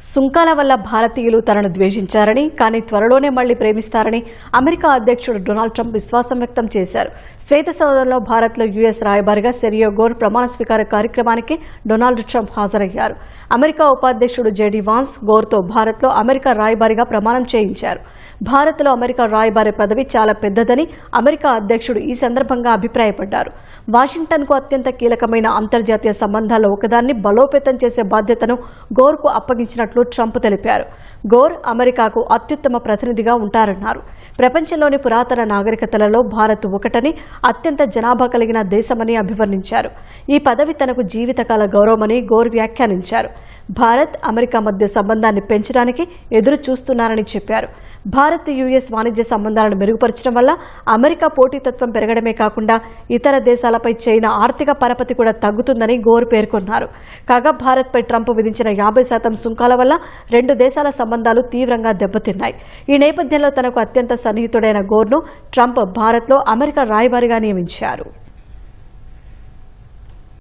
సుంకాల వల్ల భారతీయులు తనను ద్వేషించారని కానీ త్వరలోనే మళ్లీ ప్రేమిస్తారని అమెరికా అధ్యక్షుడు డొనాల్డ్ ట్రంప్ విశ్వాసం వ్యక్తం చేశారు. శ్వేతసౌధంలో భారత్లో యుఎస్ రాయబారిగా సెర్జియో గోర్ ప్రమాణ స్వీకార కార్యక్రమానికి డొనాల్డ్ ట్రంప్ హాజరయ్యారు. అమెరికా ఉపాధ్యక్షుడు జేడీ వాన్స్ గోర్తో భారత్లో అమెరికా రాయబారిగా ప్రమాణం చేయించారు. భారత్లో అమెరికా రాయబారి పదవి చాలా పెద్దదని అమెరికా అధ్యక్షుడు ఈ సందర్భంగా అభిప్రాయపడ్డారు. వాషింగ్టన్కు అత్యంత కీలకమైన అంతర్జాతీయ సంబంధాల్లో ఒకదాన్ని బలోపేతం చేసే బాధ్యతను గోర్కు అప్పగించినట్లు ట్రంప్ తెలిపారు. గోర్ అమెరికాకు అత్యుత్తమ ప్రతినిధిగా ఉంటారన్నారు. ప్రపంచంలోని పురాతన నాగరికతలలో భారత్ ఒకటని, అత్యంత జనాభా కలిగిన దేశమని అభివర్ణించారు. ఈ పదవి తనకు జీవితకాల గౌరవమని గోర్ వ్యాఖ్యానించారు. భారత్ అమెరికా మధ్య సంబంధాన్ని పెంచడానికి ఎదురు చూస్తున్నారని చెప్పారు. భారత్ యుఎస్ వాణిజ్య సంబంధాలను మెరుగుపరచడం వల్ల అమెరికా పోటీతత్వం పెరగడమే కాకుండా ఇతర దేశాలపై చైనా ఆర్థిక పరపతి కూడా తగ్గుతుందని గోర్ పేర్కొన్నారు. కాగా భారత్పై ట్రంప్ విధించిన 50% సుంకాల వల్ల రెండు దేశాల సంబంధాలు తీవ్రంగా దెబ్బతిన్నాయి. ఈ నేపథ్యంలో తనకు అత్యంత సన్నిహితుడైన గోర్ను ట్రంప్ భారత్లో అమెరికా రాయబారిగా నియమించారు.